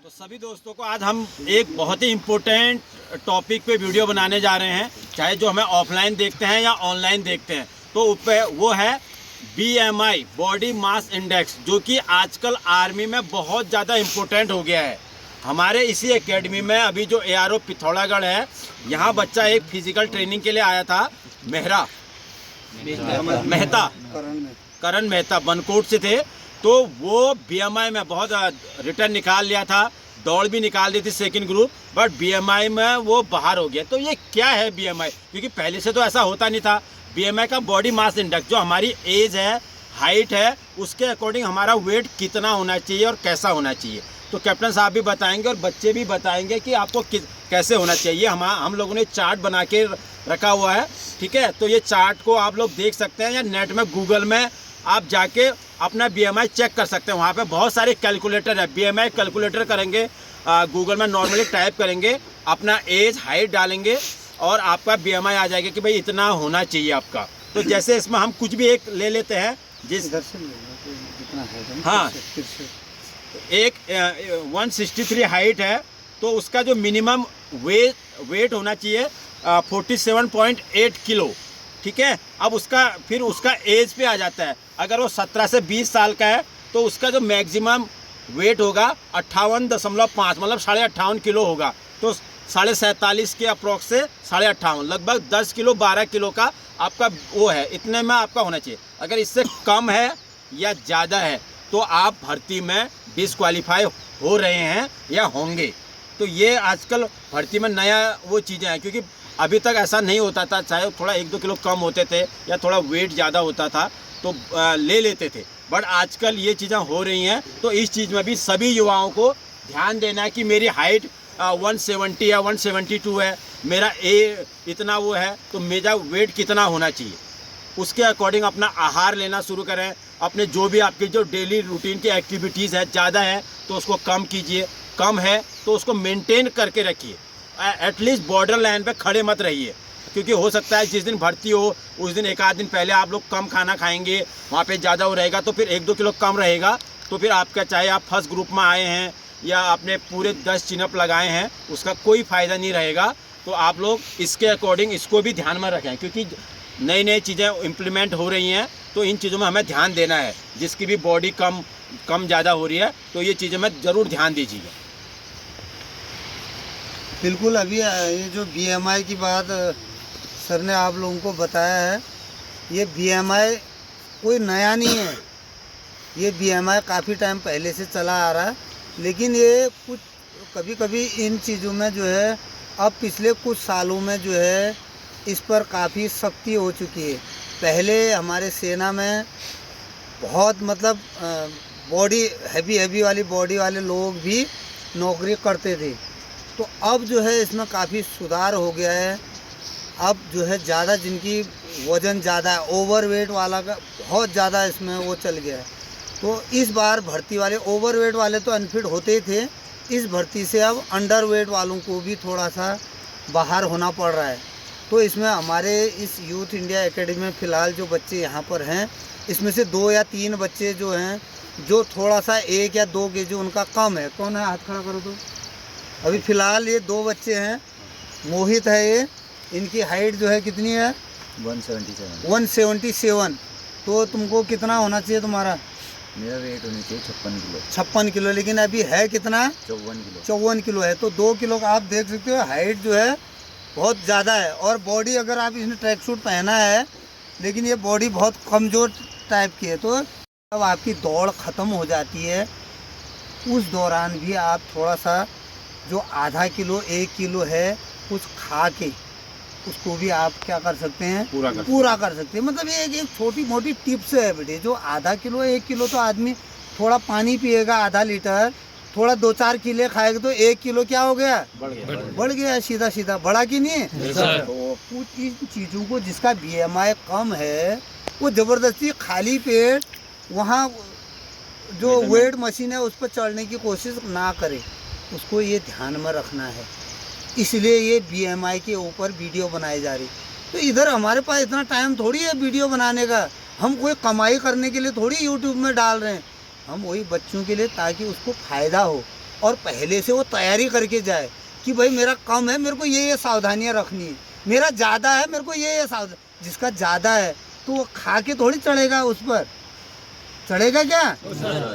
तो सभी दोस्तों को आज हम एक बहुत ही इम्पोर्टेंट टॉपिक पे वीडियो बनाने जा रहे हैं, चाहे जो हमें ऑफलाइन देखते हैं या ऑनलाइन देखते हैं। तो वो है BMI बॉडी मास इंडेक्स, जो कि आजकल आर्मी में बहुत ज़्यादा इम्पोर्टेंट हो गया है। हमारे इसी एकेडमी में अभी जो ARO पिथौरागढ़ है, यहाँ बच्चा एक फिजिकल ट्रेनिंग के लिए आया था, मेहता करण मेहता बनकोट से थे। तो वो BMI में बहुत रिटर्न निकाल लिया था, दौड़ भी निकाल दी थी सेकंड ग्रुप, बट BMI में वो बाहर हो गया। तो ये क्या है BMI? क्योंकि पहले से तो ऐसा होता नहीं था। BMI का बॉडी मास इंडेक्स, जो हमारी एज है, हाइट है, उसके अकॉर्डिंग हमारा वेट कितना होना चाहिए और कैसा होना चाहिए। तो कैप्टन साहब भी बताएंगे और बच्चे भी बताएंगे कि आपको कैसे होना चाहिए। हम लोगों ने चार्ट बना के रखा हुआ है, ठीक है। तो ये चार्ट को आप लोग देख सकते हैं, या नेट में गूगल में आप जाके अपना BMI चेक कर सकते हैं। वहाँ पे बहुत सारे कैलकुलेटर है। BMI कैलकुलेटर करेंगे, गूगल में नॉर्मली टाइप करेंगे, अपना एज हाइट डालेंगे और आपका BMI आ जाएगा कि भाई इतना होना चाहिए आपका। तो जैसे इसमें हम कुछ भी एक ले लेते हैं, जिस जितना है, हाँ, एक 163 हाइट है, तो उसका जो मिनिमम वेट होना चाहिए 47.8 किलो, ठीक है। अब उसका एज पे आ जाता है। अगर वो 17 से 20 साल का है तो उसका जो मैक्सिमम वेट होगा 58.5, मतलब 58.5 किलो होगा। तो 47.5 के अप्रोक्स से 58.5, लगभग 10 किलो 12 किलो का आपका वो है, इतने में आपका होना चाहिए। अगर इससे कम है या ज़्यादा है तो आप भर्ती में डिसक्वालीफाई हो रहे हैं या होंगे। तो ये आजकल भर्ती में नया वो चीज़ें हैं, क्योंकि अभी तक ऐसा नहीं होता था। चाहे थोड़ा 1-2 किलो कम होते थे या थोड़ा वेट ज़्यादा होता था तो ले लेते थे, बट आजकल ये चीज़ें हो रही हैं। तो इस चीज़ में भी सभी युवाओं को ध्यान देना है कि मेरी हाइट 170 या 172 है, मेरा इतना वो है, तो मेरा वेट कितना होना चाहिए, उसके अकॉर्डिंग अपना आहार लेना शुरू करें। अपने जो भी आपकी जो डेली रूटीन की एक्टिविटीज़ है, ज़्यादा है तो उसको कम कीजिए, कम है तो उसको मेंटेन करके रखिए। एटलीस्ट बॉर्डर लाइन पे खड़े मत रहिए, क्योंकि हो सकता है जिस दिन भर्ती हो उस दिन 1 आध दिन पहले आप लोग कम खाना खाएंगे, वहाँ पे ज़्यादा वो रहेगा, तो फिर 1-2 किलो कम रहेगा। तो फिर आपका, चाहे आप फर्स्ट ग्रुप में आए हैं या आपने पूरे 10 चिनअप लगाए हैं, उसका कोई फ़ायदा नहीं रहेगा। तो आप लोग इसके अकॉर्डिंग इसको भी ध्यान में रखें, क्योंकि नई चीज़ें इम्प्लीमेंट हो रही हैं। तो इन चीज़ों में हमें ध्यान देना है। जिसकी भी बॉडी कम ज़्यादा हो रही है तो ये चीज़ों में ज़रूर ध्यान दीजिएगा। बिल्कुल। अभी ये जो BMI की बात सर ने आप लोगों को बताया है, ये BMI कोई नया नहीं है। ये BMI काफ़ी टाइम पहले से चला आ रहा है, लेकिन ये कुछ कभी इन चीज़ों में जो है अब पिछले कुछ सालों में जो है इस पर काफ़ी सख्ती हो चुकी है। पहले हमारे सेना में बहुत मतलब बॉडी हैवी वाली बॉडी वाले लोग भी नौकरी करते थे। तो अब जो है इसमें काफ़ी सुधार हो गया है। अब जो है ज़्यादा जिनकी वज़न ज़्यादा है, ओवरवेट वाला का बहुत ज़्यादा इसमें वो चल गया है। तो इस बार भर्ती वाले ओवरवेट वाले तो अनफिट होते ही थे, इस भर्ती से अब अंडरवेट वालों को भी थोड़ा सा बाहर होना पड़ रहा है। तो इसमें हमारे इस यूथ इंडिया एकेडमी में फ़िलहाल जो बच्चे यहाँ पर हैं, इसमें से 2 या 3 बच्चे जो हैं, जो थोड़ा सा 1 या 2 केजी उनका कम है। कौन है? हाथ खड़ा करो तो। अभी फ़िलहाल ये 2 बच्चे हैं, मोहित है ये, इनकी हाइट जो है कितनी है? 177। तो तुमको कितना होना चाहिए तुम्हारा? मेरा वेट होना चाहिए 56 किलो। 56 किलो, लेकिन अभी है कितना? 54 किलो है। तो 2 किलो का आप देख सकते हो, हाइट जो है बहुत ज़्यादा है। और बॉडी, अगर आप इसने ट्रैक सूट पहना है, लेकिन ये बॉडी बहुत कमज़ोर टाइप की है। तो जब आपकी दौड़ ख़त्म हो जाती है, उस दौरान भी आप थोड़ा सा जो आधा किलो 1 किलो है कुछ खा के उसको भी आप क्या कर सकते हैं? पूरा कर सकते हैं। मतलब ये एक छोटी मोटी टिप्स है बेटे। जो आधा किलो 1 किलो तो आदमी थोड़ा पानी पिएगा आधा लीटर, थोड़ा 2-4 किलो खाएगा तो 1 किलो क्या हो गया? बढ़ गया। सीधा बढ़ा कि नहीं? तो कुछ इन चीज़ों को, जिसका BMI कम है, वो ज़बरदस्ती खाली पेट वहाँ जो वेट मशीन है उस पर चढ़ने की कोशिश ना करे। उसको ये ध्यान में रखना है। इसलिए ये BMI के ऊपर वीडियो बनाई जा रही। तो इधर हमारे पास इतना टाइम थोड़ी है वीडियो बनाने का। हम कोई कमाई करने के लिए थोड़ी YouTube में डाल रहे हैं। हम वही बच्चों के लिए, ताकि उसको फ़ायदा हो। और पहले से वो तैयारी करके जाए कि भाई मेरा कम है, मेरे को ये सावधानियां रखनी है, मेरा ज़्यादा है, मेरे को ये सावधान। जिसका ज़्यादा है तो वो खा के थोड़ी चढ़ेगा, उस पर चढ़ेगा क्या?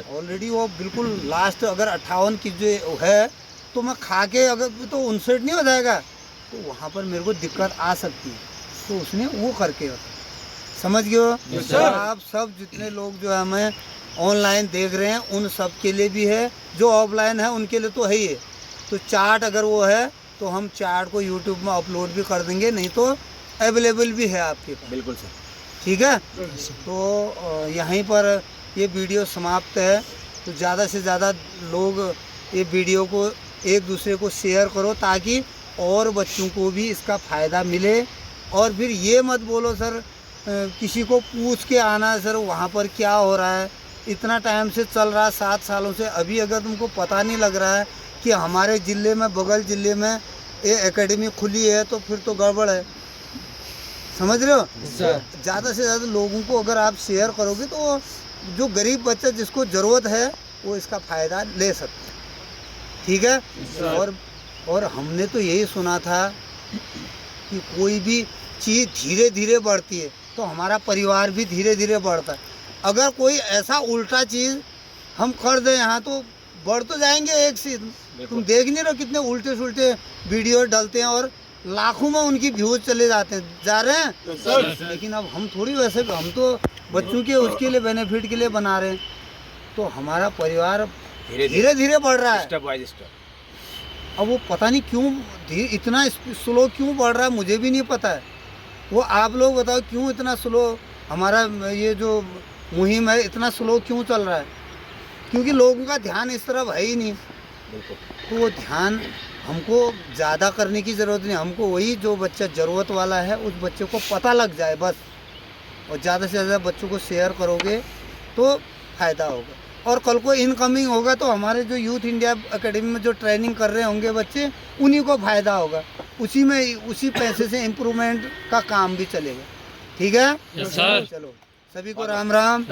ऑलरेडी वो बिल्कुल लास्ट अगर 58 की जो है तो मैं खा के अगर तो 59 नहीं हो जाएगा, तो वहाँ पर मेरे को दिक्कत आ सकती है। तो उसने वो करके रखा। समझ गए हो? सर। आप सब जितने लोग जो है हमें ऑनलाइन देख रहे हैं उन सब के लिए भी है, जो ऑफलाइन है उनके लिए तो है ही है। तो चार्ट अगर वो है तो हम चार्ट को यूट्यूब में अपलोड भी कर देंगे, नहीं तो अवेलेबल भी है आपके पास। बिल्कुल सर। ठीक है, तो यहीं पर ये वीडियो समाप्त है। तो ज़्यादा से ज़्यादा लोग ये वीडियो को एक दूसरे को शेयर करो ताकि और बच्चों को भी इसका फ़ायदा मिले। और फिर ये मत बोलो सर किसी को पूछ के आना सर वहाँ पर क्या हो रहा है, इतना टाइम से चल रहा है 7 सालों से, अभी अगर तुमको पता नहीं लग रहा है कि हमारे ज़िले में बगल ज़िले में ये एकेडमी खुली है तो फिर तो गड़बड़ है। समझ रहे हो? ज़्यादा से ज़्यादा लोगों को अगर आप शेयर करोगे तो जो गरीब बच्चा जिसको ज़रूरत है वो इसका फ़ायदा ले सकते हैं। ठीक है। और हमने तो यही सुना था कि कोई भी चीज़ धीरे धीरे बढ़ती है तो हमारा परिवार भी धीरे धीरे बढ़ता है। अगर कोई ऐसा उल्टा चीज़ हम कर दें यहाँ तो बढ़ तो जाएंगे एक से। तुम देख नहीं रहो कितने उल्टे सुल्टे वीडियो डालते हैं और लाखों में उनकी व्यूज चले जाते हैं, जा रहे हैं। लेकिन अब हम थोड़ी वैसे, हम तो बच्चों के उसके लिए बेनिफिट के लिए बना रहे हैं। तो हमारा परिवार धीरे धीरे बढ़ रहा है, स्टेप बाय स्टेप। अब वो पता नहीं क्यों इतना स्लो क्यों बढ़ रहा है, मुझे भी नहीं पता है। वो आप लोग बताओ क्यों इतना स्लो हमारा ये जो मुहिम है इतना स्लो क्यों चल रहा है? क्योंकि लोगों का ध्यान इस तरफ है ही नहीं। तो वो ध्यान हमको ज़्यादा करने की ज़रूरत नहीं, हमको वही जो बच्चा ज़रूरत वाला है उस बच्चे को पता लग जाए बस। और ज़्यादा से ज़्यादा बच्चों को शेयर करोगे तो फ़ायदा होगा। और कल को इनकमिंग होगा तो हमारे जो यूथ इंडिया एकेडमी में जो ट्रेनिंग कर रहे होंगे बच्चे, उन्हीं को फ़ायदा होगा। उसी पैसे से इम्प्रूवमेंट का काम भी चलेगा। ठीक है? चलो सभी को राम राम।